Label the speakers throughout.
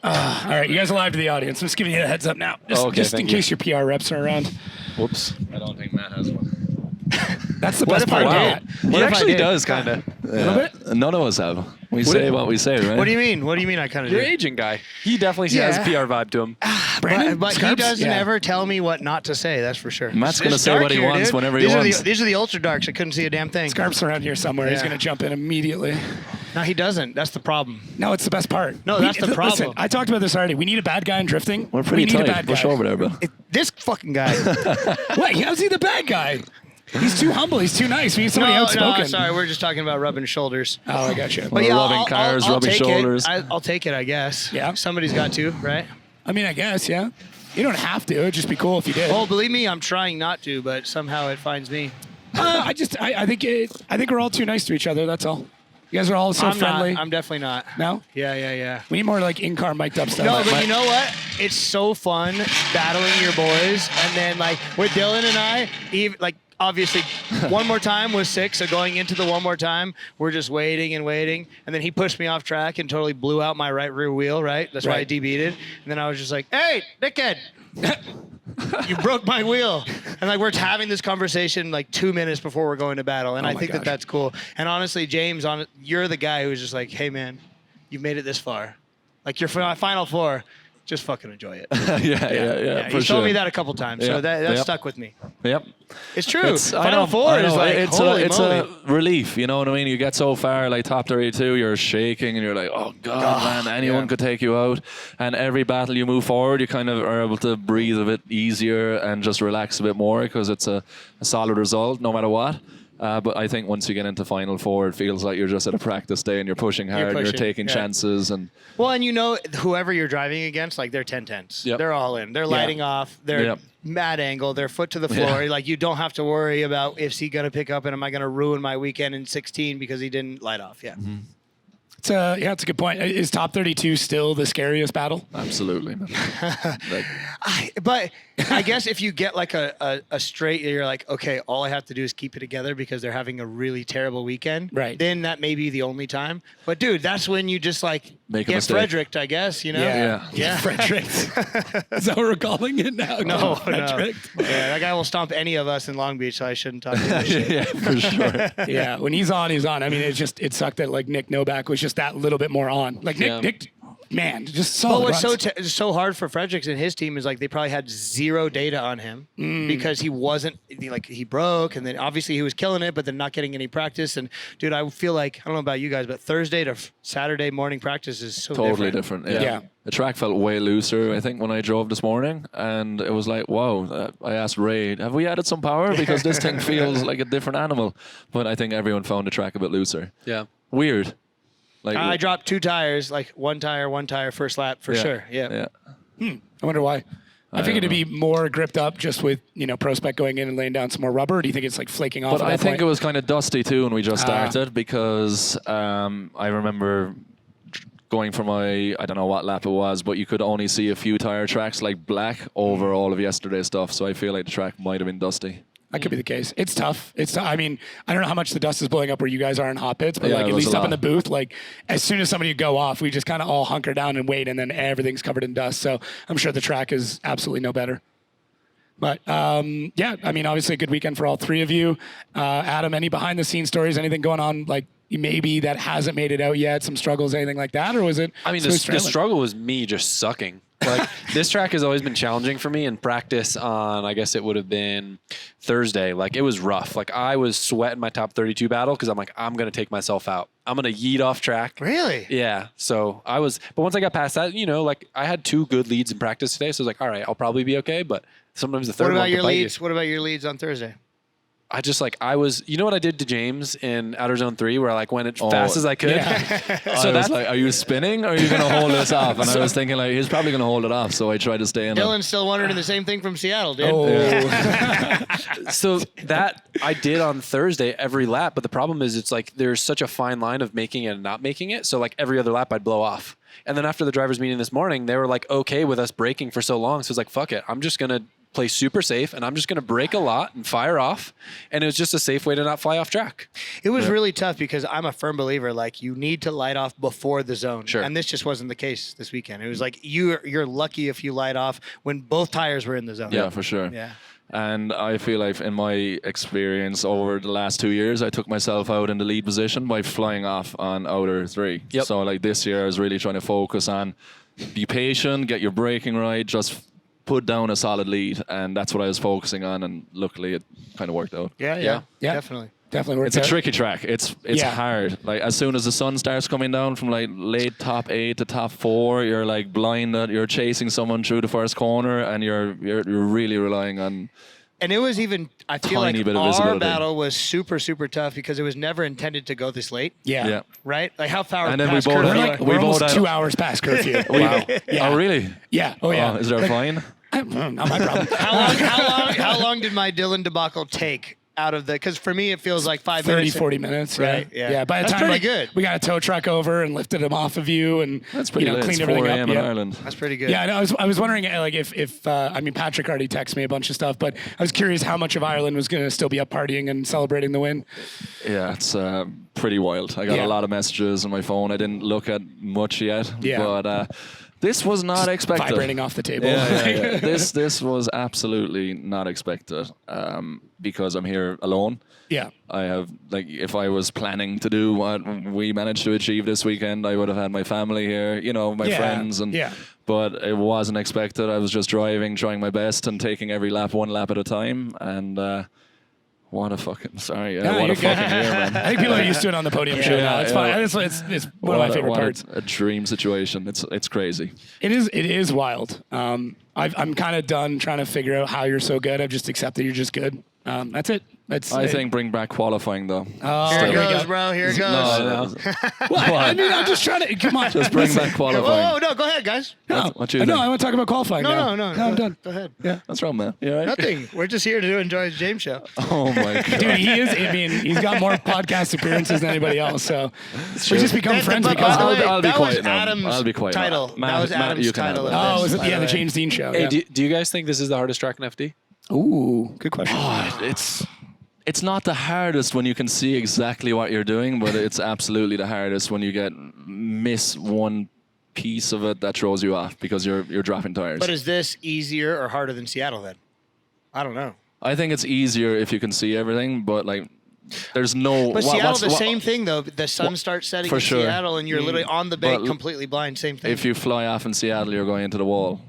Speaker 1: All right, you guys are live to the audience. I'm just giving you a heads up now, just in case your PR reps are around.
Speaker 2: Whoops. I don't think Matt has one.
Speaker 1: That's the best part.
Speaker 2: Wow. He actually does, kind of.
Speaker 1: A little bit?
Speaker 3: None of us have. We say what we say, right?
Speaker 4: What do you mean? What do you mean I kind of do?
Speaker 2: You're agent guy. He definitely has a PR vibe to him.
Speaker 1: Brandon?
Speaker 4: But he doesn't ever tell me what not to say, that's for sure.
Speaker 3: Matt's going to say what he wants whenever he wants.
Speaker 4: These are the ultra darks. I couldn't see a damn thing.
Speaker 1: Scarp's around here somewhere. He's going to jump in immediately.
Speaker 4: No, he doesn't. That's the problem.
Speaker 1: No, it's the best part.
Speaker 4: No, that's the problem.
Speaker 1: Listen, I talked about this already. We need a bad guy in drifting.
Speaker 3: We're pretty
Speaker 1: we need
Speaker 3: tight.
Speaker 1: a bad
Speaker 3: Push
Speaker 1: guy.
Speaker 3: over there, bro.
Speaker 4: This fucking guy.
Speaker 1: Wait, how's he the bad guy? He's too humble. He's too nice. We need somebody outspoken.
Speaker 4: No, sorry. We're just talking about rubbing shoulders.
Speaker 1: Oh, I got you.
Speaker 4: But yeah,
Speaker 3: rubbing cars,
Speaker 4: I'll
Speaker 3: rubbing
Speaker 4: take
Speaker 3: shoulders.
Speaker 4: I'll take it, I guess.
Speaker 1: Yeah.
Speaker 4: Somebody's got to, right?
Speaker 1: I mean, I guess, yeah. You don't have to. It'd just be cool if you did.
Speaker 4: Oh, believe me, I'm trying not to, but somehow it finds me.
Speaker 1: I think we're all too nice to each other. That's all. You guys are all so friendly.
Speaker 4: I'm definitely not.
Speaker 1: No?
Speaker 4: Yeah.
Speaker 1: We need more like in-car mic'd up stuff.
Speaker 4: No, but you know what? It's so fun battling your boys, and then like with Dylan and I, even like obviously one more time was 6, so going into the one more time, we're just waiting, and then he pushed me off track and totally blew out my right rear wheel. Right, that's why I DB'd it, and then I was just like, "Hey, dickhead." You broke my wheel. And like we're having this conversation like 2 minutes before we're going to battle. And I think that's cool. And honestly, James, you're the guy who's just like, hey man, you've made it this far. Like your final 4, just fucking enjoy it.
Speaker 3: Yeah.
Speaker 4: You told me that a couple times, so that stuck with me.
Speaker 3: Yep.
Speaker 4: It's true.
Speaker 3: I know.
Speaker 4: 4 is like,
Speaker 3: it's
Speaker 4: holy
Speaker 3: a
Speaker 4: moly.
Speaker 3: relief. You know what I mean? You get so far, like top 32, you're shaking and you're like, oh God, man, anyone could take you out. And every battle you move forward, you kind of are able to breathe a bit easier and just relax a bit more because it's a solid result no matter what. But I think once you get into Final 4, it feels like you're just at a practice day and you're pushing hard, you're taking chances. And
Speaker 4: whoever you're driving against, like they're 10-10s.
Speaker 3: Yep.
Speaker 4: They're all in. They're lighting off. They're mad angle. They're foot to the floor.
Speaker 3: Yeah.
Speaker 4: Like you don't have to worry about is he going to pick up and am I going to ruin my weekend in 16 because he didn't light off. Yeah.
Speaker 3: Mm-hmm.
Speaker 1: It's a good point. Is top 32 still the scariest battle?
Speaker 3: Absolutely, man.
Speaker 4: But I guess if you get like a straight, you're like, okay, all I have to do is keep it together because they're having a really terrible weekend.
Speaker 1: Right.
Speaker 4: Then that may be the only time. But dude, that's when you just like
Speaker 3: Make a
Speaker 4: get
Speaker 3: mistake.
Speaker 4: Fredericked, I guess, you know?
Speaker 1: Yeah. Fredericked. Is that what we're calling it now?
Speaker 4: No.
Speaker 1: Fredericked.
Speaker 4: Yeah, that guy will stomp any of us in Long Beach, so I shouldn't talk to him.
Speaker 3: Yeah, for sure.
Speaker 1: Yeah, when he's on, he's on. I mean, it sucked that like Nick Novak was just that little bit more on. Like Nick, man, just solid.
Speaker 4: But what's so hard for Fredericks and his team is like they probably had zero data on him because he wasn't like he broke, and then obviously he was killing it, but then not getting any practice. And dude, I feel like I don't know about you guys, but Thursday to Saturday morning practice is so
Speaker 3: Totally different. Yeah. The track felt way looser, I think, when I drove this morning. And it was like, wow, I asked Ray, have we added some power? Because this thing feels like a different animal. But I think everyone found the track a bit looser.
Speaker 2: Yeah.
Speaker 3: Weird. Like
Speaker 4: I dropped 2 tires, like one tire first lap for sure. Yeah.
Speaker 1: I wonder why. I figured it'd be more gripped up just with, Prospect going in and laying down some more rubber. Or do you think it's like flaking off?
Speaker 3: But I think it was kind of dusty too when we just started because I remember going for I don't know what lap it was, but you could only see a few tire tracks like black over all of yesterday's stuff. So I feel like the track might have been dusty.
Speaker 1: That could be the case. It's tough. I mean, I don't know how much the dust is blowing up where you guys are in hot pits, but like at least up in the booth, like as soon as somebody would go off, we just kind of all hunker down and wait, and then everything's covered in dust. So I'm sure the track is absolutely no better. But I mean, obviously a good weekend for all 3 of you. Adam, any behind the scenes stories, anything going on like maybe that hasn't made it out yet, some struggles, anything like that? Or was it?
Speaker 2: I mean, the struggle was me just sucking. Like this track has always been challenging for me in practice on, I guess it would have been Thursday. Like it was rough. Like I was sweating my top 32 battle because I'm like, I'm going to take myself out. I'm going to yeet off track.
Speaker 4: Really?
Speaker 2: Yeah. So but once I got past that, like I had 2 good leads in practice today. So I was like, all right, I'll probably be okay. But sometimes the third one
Speaker 4: What
Speaker 2: could
Speaker 4: about your leads on Thursday?
Speaker 2: I was, what I did to James in Outerzone 3 where I like went as fast as I could.
Speaker 1: Yeah.
Speaker 3: So that's like, are you spinning or are you going to hold this off? And I was thinking like, he's probably going to hold it off. So I tried to stay in.
Speaker 4: Dylan's still wondering the same thing from Seattle, dude.
Speaker 2: So that I did on Thursday every lap. But the problem is it's like, there's such a fine line of making it and not making it. So like every other lap I'd blow off. And then after the drivers meeting this morning, they were like, okay with us braking for so long. So it's like, fuck it. I'm just going to play super safe, and I'm just going to brake a lot and fire off. And it was just a safe way to not fly off track.
Speaker 4: It was really tough because I'm a firm believer, like, you need to light off before the zone.
Speaker 2: Sure.
Speaker 4: And this just wasn't the case this weekend. It was like you're lucky if you light off when both tires were in the zone.
Speaker 3: Yeah, for sure.
Speaker 4: Yeah.
Speaker 3: And I feel like in my experience over the last 2 years, I took myself out in the lead position by flying off on outer 3.
Speaker 2: Yep.
Speaker 3: So like this year, I was really trying to focus on be patient, get your braking right, just put down a solid lead. And that's what I was focusing on. And luckily, it kind of worked out.
Speaker 4: Yeah. Definitely.
Speaker 1: Definitely worked
Speaker 3: It's a
Speaker 1: out.
Speaker 3: tricky track. It's hard. Like as soon as the sun starts coming down from like late top 8 to top 4, you're like blinded. You're chasing someone through the first corner, and you're really relying on.
Speaker 4: And it was even, I feel
Speaker 3: Tiny
Speaker 4: like
Speaker 3: bit of
Speaker 4: our
Speaker 3: visibility.
Speaker 4: battle was super, super tough because it was never intended to go this late.
Speaker 1: Yeah.
Speaker 4: Right? Like how far
Speaker 3: And then we
Speaker 4: past
Speaker 3: both
Speaker 4: curfew
Speaker 3: had,
Speaker 4: are-
Speaker 3: like,
Speaker 1: We're
Speaker 3: We
Speaker 1: almost
Speaker 3: both
Speaker 1: 2 hours past curfew. Wow. Yeah.
Speaker 3: Oh really?
Speaker 1: Yeah. Oh, yeah.
Speaker 3: Oh, is there a fine?
Speaker 1: Not my problem.
Speaker 4: How long did my Dylan debacle take out of the, because for me it feels like 5
Speaker 1: 30,
Speaker 4: minutes.
Speaker 1: 40 minutes.
Speaker 4: Right, yeah.
Speaker 1: By the
Speaker 4: That's
Speaker 1: time
Speaker 4: pretty
Speaker 1: like,
Speaker 4: good.
Speaker 1: we got a tow truck over and lifted him off of you and
Speaker 3: That's pretty late.
Speaker 1: cleaned
Speaker 3: It's
Speaker 1: everything
Speaker 3: 4
Speaker 1: up.
Speaker 3: a.m. in
Speaker 1: Yeah.
Speaker 3: Ireland.
Speaker 4: That's pretty good.
Speaker 1: Yeah, I was wondering, like, if I mean, Patrick already texted me a bunch of stuff, but I was curious how much of Ireland was going to still be up partying and celebrating the win.
Speaker 3: Yeah, it's pretty wild. I got
Speaker 1: Yeah.
Speaker 3: a lot of messages on my phone. I didn't look at much yet,
Speaker 1: Yeah.
Speaker 3: but this was not expected.
Speaker 1: Vibrating off the table.
Speaker 3: Yeah. This was absolutely not expected because I'm here alone.
Speaker 1: Yeah.
Speaker 3: I have, like, if I was planning to do what we managed to achieve this weekend, I would have had my family here, my
Speaker 1: Yeah,
Speaker 3: friends,
Speaker 1: yeah.
Speaker 3: But it wasn't expected. I was just driving, trying my best, and taking every lap one lap at a time. And what a fucking
Speaker 1: No,
Speaker 3: what
Speaker 1: you're
Speaker 3: a
Speaker 1: good.
Speaker 3: fucking year, man.
Speaker 1: I think people are used to it on the podium show now. It's fine.
Speaker 3: yeah.
Speaker 1: It's one of my favorite parts.
Speaker 3: A dream situation. It's crazy.
Speaker 1: It is wild. I'm kind of done trying to figure out how you're so good. I've just accepted you're just good. That's it.
Speaker 3: I think bring back qualifying though.
Speaker 4: Here
Speaker 1: There
Speaker 4: it
Speaker 1: we
Speaker 4: goes,
Speaker 1: go.
Speaker 4: bro. Here it goes.
Speaker 3: No.
Speaker 1: Well, I mean, I'm just trying to come on.
Speaker 3: Just bring back qualifying.
Speaker 4: Oh, no, go ahead, guys.
Speaker 1: No,
Speaker 3: What you
Speaker 1: no,
Speaker 3: think?
Speaker 1: I want to talk about qualifying.
Speaker 4: No,
Speaker 1: now.
Speaker 4: no.
Speaker 1: I'm done.
Speaker 4: Go ahead.
Speaker 1: Yeah.
Speaker 3: What's wrong, man? You all right?
Speaker 4: Nothing. We're just here to enjoy the James show.
Speaker 3: Oh my god.
Speaker 1: Dude, he is. I mean, he's got more podcast appearances than anybody else. So we just become friends
Speaker 4: But
Speaker 1: because.
Speaker 4: by the way,
Speaker 3: I'll be
Speaker 4: that
Speaker 3: quiet
Speaker 4: was
Speaker 3: now.
Speaker 4: Adam's
Speaker 3: I'll be quiet now.
Speaker 4: title.
Speaker 3: Matt,
Speaker 4: That was
Speaker 3: Matt,
Speaker 4: Adam's
Speaker 3: you can
Speaker 4: title.
Speaker 3: handle
Speaker 4: of
Speaker 3: it.
Speaker 1: Oh,
Speaker 4: this,
Speaker 1: was it?
Speaker 4: by
Speaker 1: Yeah, the
Speaker 4: way.
Speaker 1: James Deane show.
Speaker 2: Hey,
Speaker 1: Yeah.
Speaker 2: do you guys think this is the hardest track in FD?
Speaker 1: Ooh, good question.
Speaker 3: It's not the hardest when you can see exactly what you're doing, but it's absolutely the hardest when you miss one piece of it that throws you off because you're dropping tires.
Speaker 4: But is this easier or harder than Seattle then? I don't know.
Speaker 3: I think it's easier if you can see everything, but like there's no.
Speaker 4: But Seattle's the
Speaker 3: what's-
Speaker 4: same thing though. The sun starts setting
Speaker 3: For
Speaker 4: in
Speaker 3: sure.
Speaker 4: Seattle, and you're literally on the bank,
Speaker 3: But
Speaker 4: completely blind. Same thing.
Speaker 3: If you fly off in Seattle, you're going into the wall.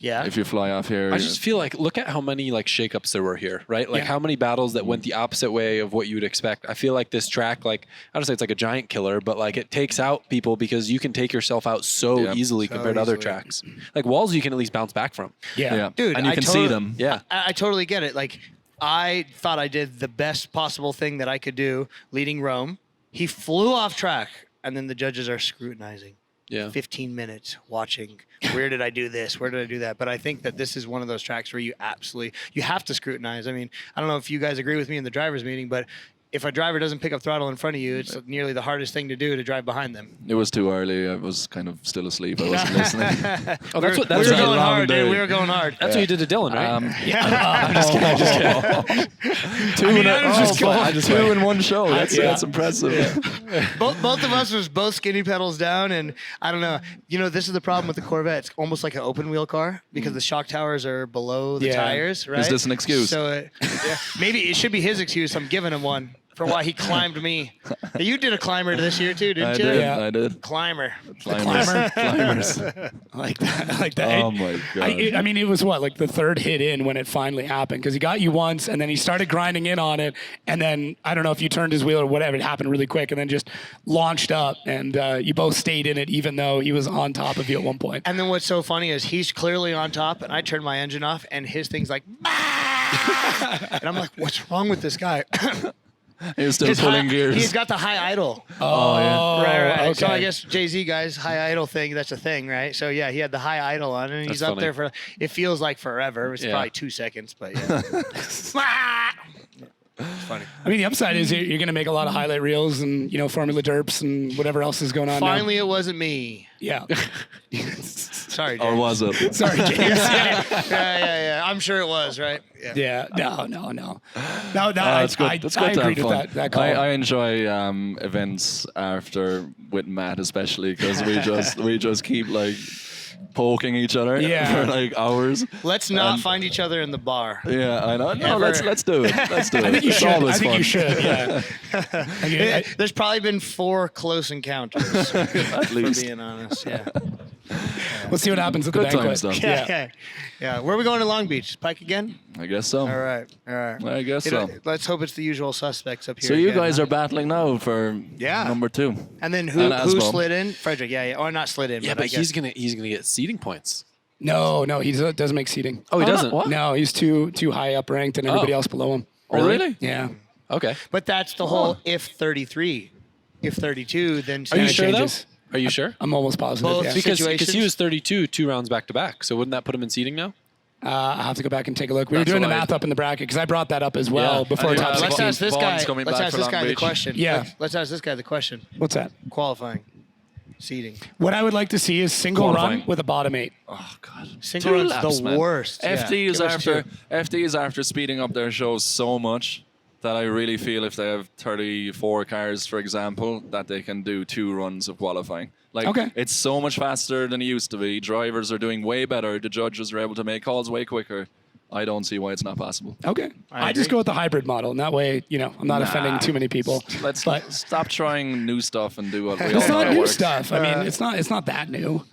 Speaker 4: yeah.
Speaker 3: If you fly off here,
Speaker 2: I just feel like, look at how many like shakeups there were here, right? Like
Speaker 1: Yeah.
Speaker 2: how many battles that went the opposite way of what you would expect. I feel like this track, like, I don't say it's like a giant killer, but like it takes out people because you can take yourself out so
Speaker 3: Yeah.
Speaker 2: easily
Speaker 4: So
Speaker 2: compared to other
Speaker 4: easily.
Speaker 2: tracks. Like walls you can at least bounce back from.
Speaker 1: Yeah.
Speaker 4: Dude,
Speaker 3: and you
Speaker 4: I
Speaker 3: can
Speaker 4: totally-
Speaker 3: see them.
Speaker 2: Yeah.
Speaker 4: I totally get it. Like, I thought I did the best possible thing that I could do leading Rome. He flew off track, and then the judges are scrutinizing.
Speaker 2: Yeah.
Speaker 4: 15 minutes watching. Where did I do this? Where did I do that? But I think that this is one of those tracks where you have to scrutinize. I mean, I don't know if you guys agree with me in the driver's meeting, but if a driver doesn't pick up throttle in front of you, it's nearly the hardest thing to do to drive behind them.
Speaker 3: It was too early. I was kind of still asleep. I wasn't listening.
Speaker 2: Oh,
Speaker 4: we
Speaker 2: that's
Speaker 4: were
Speaker 2: a
Speaker 4: going
Speaker 2: long
Speaker 4: hard,
Speaker 3: day.
Speaker 4: dude. We were going hard.
Speaker 2: That's what you did to Dylan, right?
Speaker 3: Two in one show. That's impressive.
Speaker 4: Both of us was both skinny pedals down, and I don't know. This is the problem with the Corvette. It's almost like an open wheel car because the shock towers are below the
Speaker 1: Yeah.
Speaker 4: tires, right?
Speaker 3: this an excuse?
Speaker 4: So maybe it should be his excuse. I'm giving him one for why he climbed me. You did a climber this year too, didn't
Speaker 3: I
Speaker 4: you?
Speaker 3: did.
Speaker 1: Yeah.
Speaker 3: I did.
Speaker 4: Climber.
Speaker 3: Climbers.
Speaker 1: I like that. I like that.
Speaker 3: Oh my god.
Speaker 1: I mean, it was like the third hit in when it finally happened because he got you once and then he started grinding in on it. And then I don't know if you turned his wheel or whatever. It happened really quick and then just launched up. And you both stayed in it even though he was on top of you at one point.
Speaker 4: And then what's so funny is he's clearly on top, and I turned my engine off, and his thing's like, and I'm like, what's wrong with this guy?
Speaker 3: He was still pulling gears.
Speaker 4: He's got the high idle.
Speaker 1: Oh, yeah.
Speaker 4: Right.
Speaker 1: Okay.
Speaker 4: So I guess Jay-Z guys, high idle thing, that's a thing, right? So yeah, he had the high idle on, and he's
Speaker 2: That's
Speaker 4: up
Speaker 2: funny.
Speaker 4: there for, it feels like forever. It's
Speaker 2: Yeah.
Speaker 4: probably 2 seconds, but yeah. It's funny.
Speaker 1: I mean, the upside is you're going to make a lot of highlight reels and, Formula Derps and whatever else is going on now.
Speaker 4: Finally, it wasn't me.
Speaker 1: Yeah.
Speaker 4: Sorry, James.
Speaker 3: Or was it?
Speaker 1: Sorry, James.
Speaker 4: yeah. I'm sure it was, right?
Speaker 1: Yeah. No.
Speaker 3: It's good.
Speaker 1: I
Speaker 3: It's good to
Speaker 1: agreed
Speaker 3: have
Speaker 1: with
Speaker 3: fun.
Speaker 1: that call.
Speaker 3: I enjoy events after with Matt, especially because we just keep like poking each other
Speaker 1: Yeah.
Speaker 3: for like hours.
Speaker 4: Let's not find each other in the bar.
Speaker 3: Yeah, I know. No,
Speaker 4: Ever.
Speaker 3: let's do it. Let's do it.
Speaker 1: I think you
Speaker 3: It's
Speaker 1: should.
Speaker 3: always
Speaker 1: I think
Speaker 3: fun.
Speaker 1: you should. Yeah.
Speaker 4: There's probably been 4 close encounters,
Speaker 3: At
Speaker 4: for
Speaker 3: least.
Speaker 4: being honest. Yeah.
Speaker 1: We'll see what happens at the
Speaker 3: Good
Speaker 1: banquet.
Speaker 3: times, though.
Speaker 4: Yeah. Where are we going to Long Beach? Pike again?
Speaker 3: I guess so.
Speaker 4: All right.
Speaker 3: I guess
Speaker 4: You know,
Speaker 3: so.
Speaker 4: let's hope it's the usual suspects up here.
Speaker 3: So you
Speaker 4: again,
Speaker 3: guys
Speaker 4: huh?
Speaker 3: are battling now for number 2.
Speaker 4: And then who
Speaker 3: And Asbo.
Speaker 4: slid in? Frederick, or not slid in.
Speaker 2: Yeah,
Speaker 4: I
Speaker 2: but
Speaker 4: guess.
Speaker 2: he's gonna get seeding points.
Speaker 1: No, he doesn't make seating.
Speaker 2: Oh, he doesn't.
Speaker 3: What?
Speaker 1: No, he's too high up ranked, and everybody else below him.
Speaker 3: Oh, really?
Speaker 1: Yeah.
Speaker 2: Okay.
Speaker 4: But that's the whole if 33. If 32, then
Speaker 2: Are you
Speaker 1: It
Speaker 2: sure
Speaker 1: changes.
Speaker 2: though? Are you sure?
Speaker 1: I'm almost positive.
Speaker 4: Both
Speaker 1: Yeah.
Speaker 2: Because
Speaker 4: situations?
Speaker 2: he was 32 2 rounds back to back. So wouldn't that put him in seeding now?
Speaker 1: I'll have to go back and take a look. We were
Speaker 3: That's
Speaker 1: doing the
Speaker 3: what I-
Speaker 1: math up in the bracket because I brought that up as well
Speaker 3: Yeah.
Speaker 1: before
Speaker 3: And
Speaker 1: top
Speaker 3: you have-
Speaker 4: Let's
Speaker 1: 16.
Speaker 4: ask this
Speaker 3: Vaughn's
Speaker 4: guy.
Speaker 3: coming
Speaker 4: Let's
Speaker 3: back
Speaker 4: ask
Speaker 3: for
Speaker 4: this
Speaker 3: Long
Speaker 4: guy the
Speaker 3: Beach.
Speaker 4: question.
Speaker 1: Yeah.
Speaker 4: Let's ask this guy the question.
Speaker 1: What's that?
Speaker 4: Qualifying, seating.
Speaker 1: What I would like to see is single
Speaker 3: Qualifying.
Speaker 1: run with a bottom 8.
Speaker 3: Oh God.
Speaker 4: Single
Speaker 3: 2
Speaker 4: run's
Speaker 3: laps,
Speaker 4: the
Speaker 3: man.
Speaker 4: worst.
Speaker 3: FD
Speaker 4: Yeah.
Speaker 3: is
Speaker 4: Give us
Speaker 3: after
Speaker 4: 2.
Speaker 3: FD is after speeding up their shows so much that I really feel if they have 34 cars, for example, that they can do 2 runs of qualifying. Like
Speaker 1: Okay.
Speaker 3: it's so much faster than it used to be. Drivers are doing way better. The judges are able to make calls way quicker. I don't see why it's not possible.
Speaker 1: Okay. I just
Speaker 4: agree.
Speaker 1: go with the hybrid model, and that way, I'm not offending too many people.
Speaker 3: Let's
Speaker 1: But
Speaker 3: stop trying new stuff and do what we all
Speaker 1: it's
Speaker 3: know
Speaker 1: not new
Speaker 3: works.
Speaker 1: stuff. I mean, it's not that new.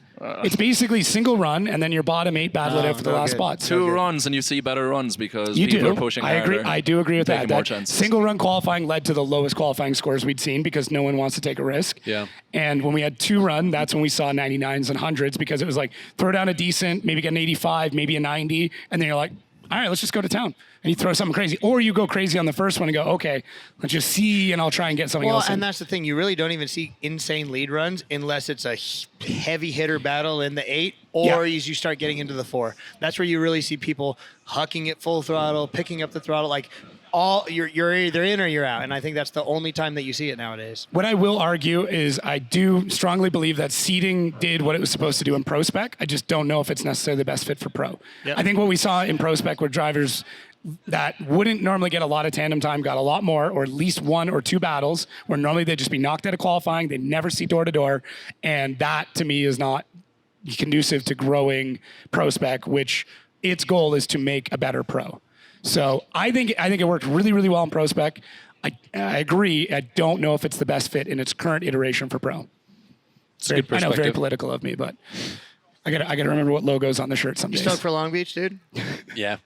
Speaker 1: It's basically single run, and then your bottom 8 battle it out for the
Speaker 4: no
Speaker 1: last
Speaker 4: good.
Speaker 1: spot.
Speaker 3: 2 runs and you see better runs because
Speaker 1: You
Speaker 3: people
Speaker 1: do.
Speaker 3: are pushing
Speaker 1: I agree.
Speaker 3: harder,
Speaker 1: I do agree with that.
Speaker 3: taking more
Speaker 1: That
Speaker 3: chances.
Speaker 1: single run qualifying led to the lowest qualifying scores we'd seen because no one wants to take a risk.
Speaker 2: Yeah.
Speaker 1: And when we had 2 run, that's when we saw 99s and 100s because it was like throw down a decent, maybe get an 85, maybe a 90, and then you're like, all right, let's just go to town. And you throw something crazy. Or you go crazy on the first one and go, okay, let's just see, and I'll try and get something
Speaker 4: Well,
Speaker 1: else in.
Speaker 4: and that's the thing. You really don't even see insane lead runs unless it's a heavy hitter battle in the 8 or as you start getting into the 4. That's where you really see people hucking it full throttle, picking up the throttle, like you're either in or you're out. And I think that's the only time that you see it nowadays.
Speaker 1: What I will argue is I do strongly believe that seeding did what it was supposed to do in Pro Spec. I just don't know if it's necessarily the best fit for Pro.
Speaker 4: Yep.
Speaker 1: I think what we saw in Pro Spec were drivers that wouldn't normally get a lot of tandem time got a lot more, or at least 1 or 2 battles where normally they'd just be knocked out of qualifying. They'd never see door to door. And that to me is not conducive to growing Pro Spec, which its goal is to make a better pro. So I think it worked really, really well in Pro Spec. I agree. I don't know if it's the best fit in its current iteration for Pro.
Speaker 2: It's a good
Speaker 1: I know, very
Speaker 2: perspective.
Speaker 1: political of me, but I gotta remember what logo's on the shirt some
Speaker 4: You
Speaker 1: days.
Speaker 4: stoked for Long Beach, dude?
Speaker 2: Yeah.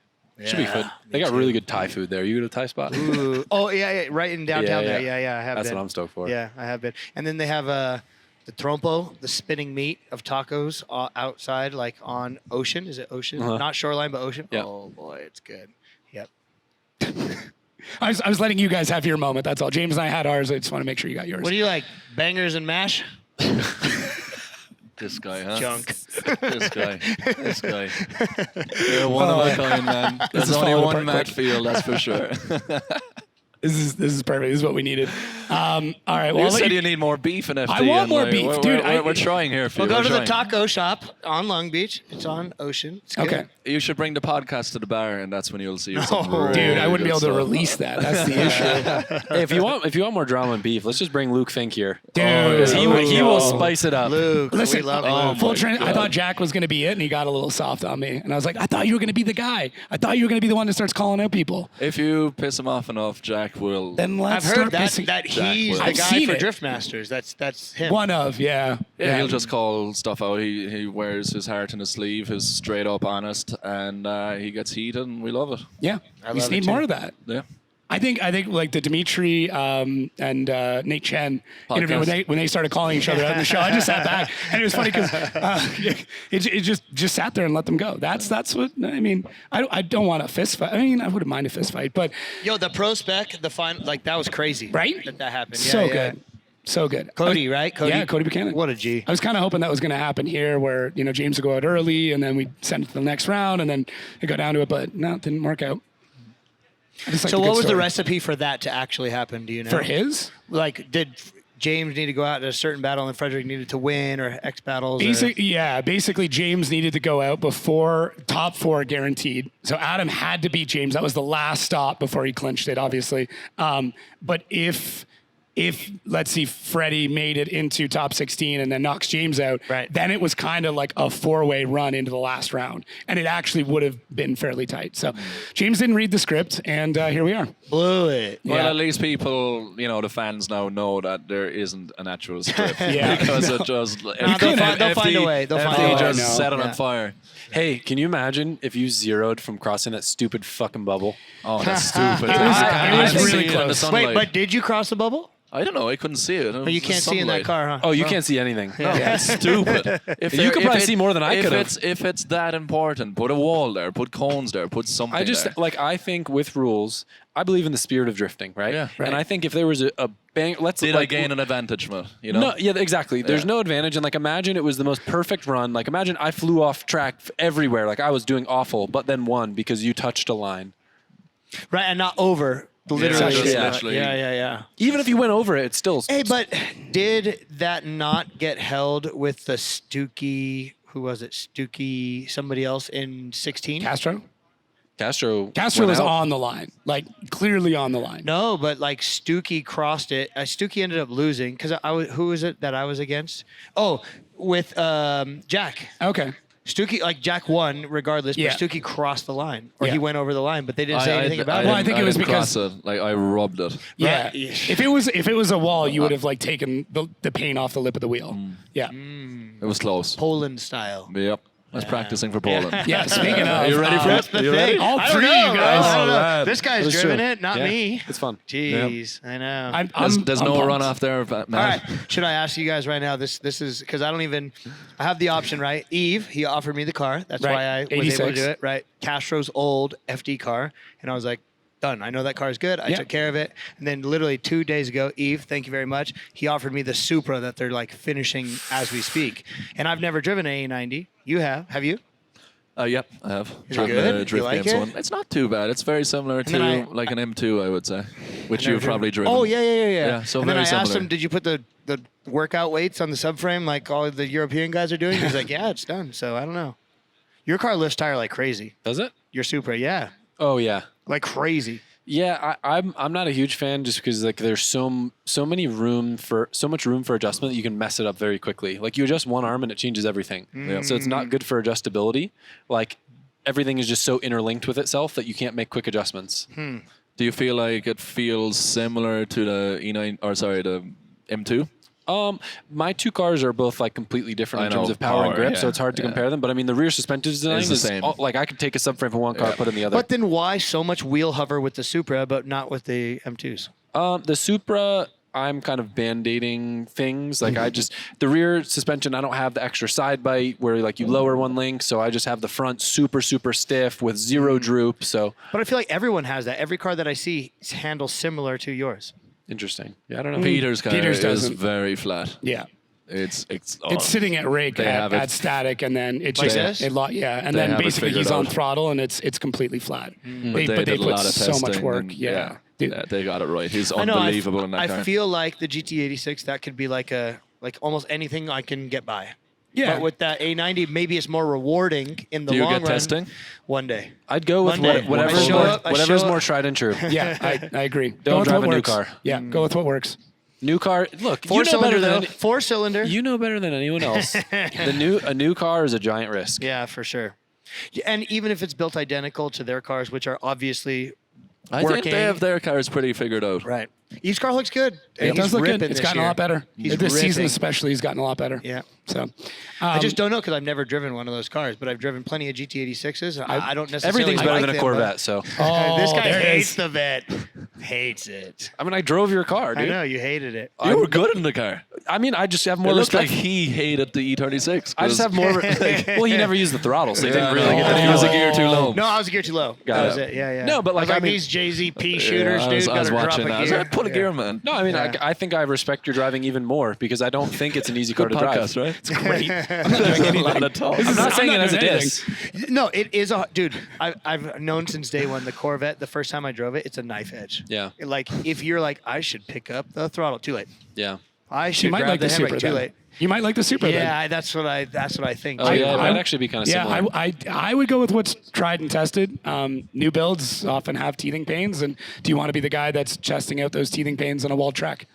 Speaker 2: Should be good. They got really good Thai food there. You go to Thai spot?
Speaker 4: Ooh. Oh, yeah, right in downtown
Speaker 2: Yeah,
Speaker 4: there.
Speaker 2: yeah.
Speaker 4: Yeah, I have
Speaker 2: That's
Speaker 4: been.
Speaker 2: what I'm stoked for.
Speaker 4: Yeah, I have been. And then they have the trompo, the spinning meat of tacos outside, like on Ocean. Is it Ocean? Not Shoreline, but Ocean.
Speaker 2: Yeah.
Speaker 4: Oh, boy, it's good. Yep.
Speaker 1: I was letting you guys have your moment. That's all. James and I had ours. I just want to make sure you got yours.
Speaker 4: What do you like? Bangers and mash?
Speaker 3: This guy, huh?
Speaker 4: Junk.
Speaker 3: This guy. You're one of a kind, man. There's
Speaker 1: is
Speaker 3: only
Speaker 1: falling
Speaker 3: one
Speaker 1: apart
Speaker 3: Matt
Speaker 1: quick.
Speaker 3: Field, that's for sure.
Speaker 1: This is perfect. This is what we needed. All right. Well,
Speaker 3: You
Speaker 1: I'll let
Speaker 3: said you need more beef in FD.
Speaker 1: I want
Speaker 3: and,
Speaker 1: more
Speaker 3: like,
Speaker 1: beef,
Speaker 3: we're,
Speaker 1: dude,
Speaker 3: We're trying here for
Speaker 4: We'll
Speaker 3: you.
Speaker 4: go
Speaker 3: We're
Speaker 4: to the
Speaker 3: trying.
Speaker 4: taco shop on Long Beach. It's on Ocean. It's good.
Speaker 1: Okay.
Speaker 3: You should bring the podcast to the bar, and that's when you'll see.
Speaker 4: No.
Speaker 3: some
Speaker 4: Dude,
Speaker 1: Dude, I
Speaker 3: really
Speaker 1: wouldn't be able
Speaker 3: good
Speaker 1: to
Speaker 3: stuff.
Speaker 1: release that. That's the issue.
Speaker 2: Hey, if you want more drama and beef, let's just bring Luke Fink here.
Speaker 1: Dude.
Speaker 2: Because he will
Speaker 1: Oh.
Speaker 2: spice it up.
Speaker 4: Luke,
Speaker 1: Listen,
Speaker 4: we love
Speaker 3: oh,
Speaker 4: Luke.
Speaker 1: full
Speaker 3: my
Speaker 1: trend. I
Speaker 3: God.
Speaker 1: thought Jack was going to be it, and he got a little soft on me. And I was like, I thought you were going to be the guy. I thought you were going to be the one that starts calling out people.
Speaker 3: If you piss him off enough, Jack will.
Speaker 1: Then
Speaker 4: I've
Speaker 1: let's
Speaker 4: heard
Speaker 1: start
Speaker 4: that
Speaker 1: pissing.
Speaker 4: he's the
Speaker 1: I've
Speaker 4: guy
Speaker 1: seen
Speaker 4: for
Speaker 1: it.
Speaker 4: Drift Masters. That's him.
Speaker 1: One of, yeah.
Speaker 3: Yeah, he'll just call stuff out. He wears his heart in his sleeve, is straight up honest, and he gets heated, and we love it.
Speaker 1: Yeah.
Speaker 4: I
Speaker 1: We just
Speaker 4: love it
Speaker 1: need
Speaker 4: too.
Speaker 1: more of that.
Speaker 3: Yeah.
Speaker 1: I think like the Dimitri and Nate Chen interview when they started calling each other out in the show. I just sat back and it was funny because it just sat there and let them go. That's what I mean. I don't want a fist fight. I mean, I wouldn't mind a fist fight, but
Speaker 4: Yo, the pro spec, the final, like that was crazy.
Speaker 1: Right?
Speaker 4: That happened.
Speaker 1: so
Speaker 4: Yeah.
Speaker 1: good, so good.
Speaker 4: Cody, right? Cody?
Speaker 1: Yeah, Cody Buchanan.
Speaker 4: What a G.
Speaker 1: I was kind of hoping that was going to happen here, where James would go out early and then we send it to the next round and then it go down to it, but no, it didn't work out. I just like
Speaker 4: So
Speaker 1: the
Speaker 4: what
Speaker 1: good
Speaker 4: was the
Speaker 1: story.
Speaker 4: recipe for that to actually happen? Do you know?
Speaker 1: For his?
Speaker 4: Like, did James needed to go out to a certain battle and Frederick needed to win or X battles.
Speaker 1: Basically James needed to go out before top 4 guaranteed. So Adam had to beat James. That was the last stop before he clinched it, obviously. But if let's see, Freddie made it into top 16 and then knocks James out, then it was kind of like a 4-way run into the last round. And it actually would have been fairly tight. So James didn't read the script, and here we are.
Speaker 4: Blew it.
Speaker 3: Well, at least people, the fans now know that there isn't an actual script. Because it just...
Speaker 4: they'll find a way. They'll find a way.
Speaker 3: just set it on fire.
Speaker 2: Hey, can you imagine if you zeroed from crossing that stupid fucking bubble?
Speaker 3: Oh, that's stupid.
Speaker 1: It was really close.
Speaker 4: Wait, but did you cross the bubble?
Speaker 3: I don't know. I couldn't see it.
Speaker 4: But you can't see in that car, huh?
Speaker 2: Oh, you can't see anything.
Speaker 3: No, that's stupid.
Speaker 2: You could probably see more than I could have.
Speaker 3: If it's that important, put a wall there, put cones there, put something there.
Speaker 2: I think with rules, I believe in the spirit of drifting, right?
Speaker 3: Yeah.
Speaker 2: And I think if there was a bang,
Speaker 3: I gain an advantage from it?
Speaker 2: No, yeah, exactly. There's no advantage. And imagine it was the most perfect run. Imagine I flew off track everywhere. I was doing awful, but then won because you touched a line.
Speaker 4: Right, and not over. Literally,
Speaker 3: yeah.
Speaker 2: Even if you went over it, it's still...
Speaker 4: Hey, but did that not get held with the Stuckey, who was it? Stuckey, somebody else in 16?
Speaker 1: Castro
Speaker 2: Castro
Speaker 1: was on the line, clearly on the line.
Speaker 4: No, but Stuckey crossed it. Stuckey ended up losing because who was it that I was against? Oh, with Jack.
Speaker 1: Okay.
Speaker 4: Stuckey, Jack won regardless, but Stuckey crossed the line, or he went over the line, but they didn't say anything about it.
Speaker 1: Well, I think it was because
Speaker 3: I rubbed it.
Speaker 1: Yeah, right. If it was a wall, you would have taken the paint off the lip of the wheel. Yeah,
Speaker 3: it was close.
Speaker 4: Poland style.
Speaker 3: Yep. I was practicing for Poland.
Speaker 1: Yeah, speaking of.
Speaker 3: Are you ready for it?
Speaker 4: Are you ready? All three of you guys. I don't know. This guy's driven it, not me.
Speaker 2: It's fun.
Speaker 4: Jeez, I know.
Speaker 3: There's no run off there, Matt.
Speaker 4: All right. Should I ask you guys right now? This is because I have the option, right? Eve, he offered me the car. That's why I was
Speaker 1: 86.
Speaker 4: able to do it, right? Castro's old FD car. And I was like, done. I know that car is good. I took care of it. And then literally 2 days ago, Eve, thank you very much. He offered me the Supra that they're finishing as we speak. And I've never driven an A90. You have. Have you?
Speaker 3: Yep, I have.
Speaker 4: Is it good?
Speaker 3: The Drift
Speaker 4: like
Speaker 3: Games
Speaker 4: it?
Speaker 3: one. It's not too bad. It's very similar to an M2, I would say, which you've probably driven.
Speaker 4: Oh, yeah.
Speaker 3: Yeah, so
Speaker 4: and
Speaker 3: very
Speaker 4: then I
Speaker 3: similar.
Speaker 4: asked him, did you put the workout weights on the subframe like all the European guys are doing? He's like, yeah, it's done. So I don't know. Your car lifts tire like crazy.
Speaker 2: Does it?
Speaker 4: Your Supra, yeah.
Speaker 2: Oh, yeah.
Speaker 4: Like crazy.
Speaker 2: Yeah, I'm not a huge fan just because there's so much room for adjustment that you can mess it up very quickly. You adjust one arm and it changes everything. So it's not good for adjustability. Everything is just so interlinked with itself that you can't make quick adjustments.
Speaker 3: Do you feel like it feels similar to the the M2?
Speaker 2: My two cars are both completely different in terms of power and grip, so it's hard to compare them. But the rear suspension design is the same. I could take a subframe from one car, put it in the other.
Speaker 4: But then why so much wheel hover with the Supra, but not with the M2s?
Speaker 2: The Supra, I'm kind of band-aiding things. The rear suspension, I don't have the extra side bite where you lower one link, so I just have the front super, super stiff with zero droop. So,
Speaker 4: but I feel like everyone has that. Every car that I see handles similar to yours.
Speaker 2: Interesting. Yeah, I don't know.
Speaker 3: Peter's car is very flat.
Speaker 1: Yeah.
Speaker 3: It's
Speaker 1: sitting at rake at static, and then it just and then basically he's on throttle, and it's completely flat.
Speaker 3: But they put
Speaker 1: so much work.
Speaker 3: Dude. Yeah, they got it right. He's unbelievable in that car.
Speaker 4: I feel like the GT86 that could be like almost anything I can get by.
Speaker 1: Yeah.
Speaker 4: But with that A90, maybe it's more rewarding in the long run.
Speaker 3: Do you get testing?
Speaker 4: One day.
Speaker 2: I'd go with whatever's more tried and true.
Speaker 1: Yeah, I agree.
Speaker 2: Don't drive a new car.
Speaker 1: Yeah, go with what works.
Speaker 2: New car. Look,
Speaker 4: Four-cylinder.
Speaker 2: You know better than anyone else. A new car is a giant risk.
Speaker 4: Yeah, for sure. And even if it's built identical to their cars, which are obviously
Speaker 3: I think they have their cars pretty figured out.
Speaker 4: Right. Each car looks good.
Speaker 1: It does look good. It's gotten a lot better. This season
Speaker 4: ripping.
Speaker 1: Especially, he's gotten a lot better.
Speaker 4: Yeah.
Speaker 1: So,
Speaker 4: I just don't know because I've never driven one of those cars, but I've driven plenty of GT86s. I don't necessarily
Speaker 2: Everything's better
Speaker 4: like
Speaker 2: than a
Speaker 4: them,
Speaker 2: Corvette, so.
Speaker 4: This guy hates the vet. Hates it.
Speaker 2: I drove your car, dude.
Speaker 4: I know, you hated it.
Speaker 3: You were good in the car.
Speaker 2: I just have more
Speaker 3: It looks
Speaker 2: respect.
Speaker 3: like he hated the E36.
Speaker 2: I just have more. Well, he never used the throttle, so he didn't really get
Speaker 3: He was a gear too low.
Speaker 4: No, I was a gear too low. That was it. Yeah.
Speaker 2: No, but
Speaker 4: these Jay-Z shooters, dude.
Speaker 3: I was watching that. I was
Speaker 4: gear.
Speaker 3: like, put a gear, man.
Speaker 2: No, I think I respect your driving even more because I don't think it's an easy car to
Speaker 3: podcast,
Speaker 2: drive.
Speaker 3: Right?
Speaker 1: it's great. I'm not doing anything.
Speaker 2: I'm not saying it as a diss.
Speaker 4: No, it is a dude. I've known since day one the Corvette. The first time I drove it, it's a knife edge.
Speaker 2: Yeah.
Speaker 4: If you're like, I should pick up the throttle. Too late.
Speaker 2: Yeah.
Speaker 4: I
Speaker 1: She
Speaker 4: should
Speaker 1: might
Speaker 4: grab
Speaker 1: like the
Speaker 4: handbrake
Speaker 1: Supra
Speaker 4: too
Speaker 1: then.
Speaker 4: late.
Speaker 1: You might like the Supra then.
Speaker 4: Yeah, that's what I think.
Speaker 2: Oh,
Speaker 4: too.
Speaker 2: yeah, it might actually be kind of
Speaker 1: Yeah,
Speaker 2: similar.
Speaker 1: I would go with what's tried and tested. New builds often have teething pains, and do you want to be the guy that's testing out those teething pains on a wall track?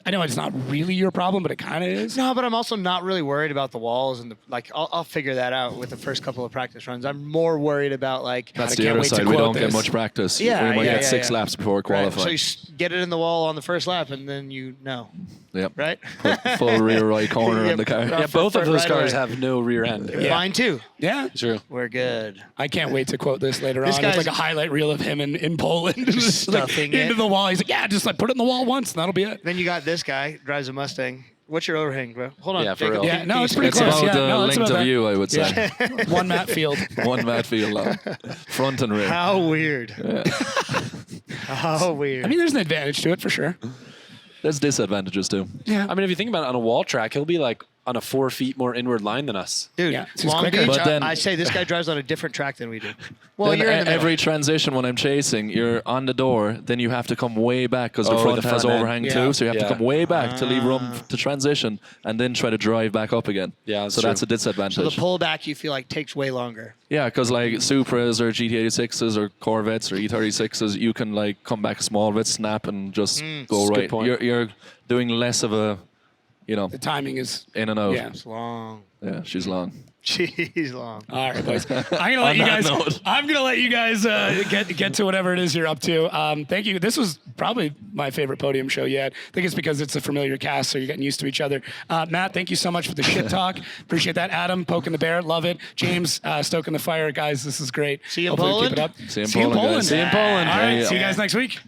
Speaker 1: I know it's not really your problem, but it kind of is.
Speaker 4: No, but I'm also not really worried about the walls and I'll figure that out with the first couple of practice runs. I'm more worried about
Speaker 3: That's
Speaker 1: I
Speaker 3: the
Speaker 1: can't
Speaker 3: other
Speaker 1: wait to
Speaker 3: side. We
Speaker 1: quote
Speaker 3: don't get
Speaker 1: this.
Speaker 3: much practice.
Speaker 4: Yeah,
Speaker 3: we might
Speaker 4: yeah,
Speaker 3: get
Speaker 4: yeah,
Speaker 3: 6
Speaker 4: yeah.
Speaker 3: laps before
Speaker 4: right.
Speaker 3: qualifying.
Speaker 4: So you get it in the wall on the first lap, and then
Speaker 3: Yep.
Speaker 4: right?
Speaker 3: Put full rear right corner in the car.
Speaker 4: Yep.
Speaker 2: Yeah, both of those
Speaker 4: right
Speaker 2: cars
Speaker 4: away.
Speaker 2: have no rear end.
Speaker 1: Yeah.
Speaker 4: Mine too.
Speaker 1: Yeah,
Speaker 2: True.
Speaker 4: We're good.
Speaker 1: I can't wait to quote this later
Speaker 4: This
Speaker 1: on. It's
Speaker 4: guy's-
Speaker 1: like a highlight reel of him in Poland,
Speaker 4: Just
Speaker 1: Like,
Speaker 4: stuffing
Speaker 1: into
Speaker 4: it.
Speaker 1: the wall. He's like, yeah, just like put it in the wall once, and that'll be it.
Speaker 4: Then you got this guy drives a Mustang. What's your overhang, bro? Hold on.
Speaker 2: Yeah, for
Speaker 4: Jacob.
Speaker 2: real.
Speaker 1: Yeah, no, it's pretty
Speaker 3: It's
Speaker 1: close.
Speaker 3: about
Speaker 1: Yeah,
Speaker 3: the
Speaker 1: no, it's
Speaker 3: length
Speaker 1: about
Speaker 3: of
Speaker 1: that.
Speaker 3: view, I would say.
Speaker 1: One map field.
Speaker 3: One mat field long. Front and rear.
Speaker 4: How weird. How weird.
Speaker 1: I mean, there's an advantage to it for sure.
Speaker 3: There's disadvantages too.
Speaker 1: Yeah,
Speaker 2: I mean, if you think about it, on a wall track, he'll be like on a 4 feet more inward line than us.
Speaker 4: dude,
Speaker 1: Yeah, it's
Speaker 4: Long
Speaker 1: quicker.
Speaker 4: Beach,
Speaker 3: But then-
Speaker 4: I say this guy drives on a different track than we do. Well,
Speaker 3: Then
Speaker 4: you're in the middle.
Speaker 3: every transition when I'm chasing, you're on the door, then you have to come way back because the
Speaker 2: Oh,
Speaker 3: front
Speaker 2: the
Speaker 3: has
Speaker 2: front end.
Speaker 3: overhang
Speaker 1: Yeah.
Speaker 3: too. So you have
Speaker 2: Yeah.
Speaker 3: to come way back to leave room to transition and then try to drive back up again.
Speaker 2: Yeah, that's
Speaker 3: so that's a
Speaker 2: true.
Speaker 3: disadvantage.
Speaker 4: So the pullback you feel like takes way longer.
Speaker 3: Yeah, because like Supras or GT86s or Corvettes or E36s, you can like come back a small bit, snap, and just go
Speaker 2: That's a good
Speaker 3: right.
Speaker 2: point.
Speaker 3: You're doing less of a,
Speaker 1: the timing is.
Speaker 3: in and out.
Speaker 1: Yeah.
Speaker 4: It's long.
Speaker 3: Yeah, she's long.
Speaker 4: Jeez, long.
Speaker 1: All right, boys. I'm gonna let you guys get to whatever it is you're up to. Thank you. This was probably my favorite podium show yet. I think it's because it's a familiar cast, so you're getting used to each other. Matt, thank you so much for the shit talk. Appreciate that. Adam, poking the bear, love it. James, stoking the fire, guys. This is great.
Speaker 4: See you in
Speaker 1: Hopefully we
Speaker 4: Poland?
Speaker 1: Keep it up.
Speaker 3: See you in Poland, guys.
Speaker 2: See you in Poland.
Speaker 1: All right.
Speaker 3: Yeah.
Speaker 1: See you guys next week.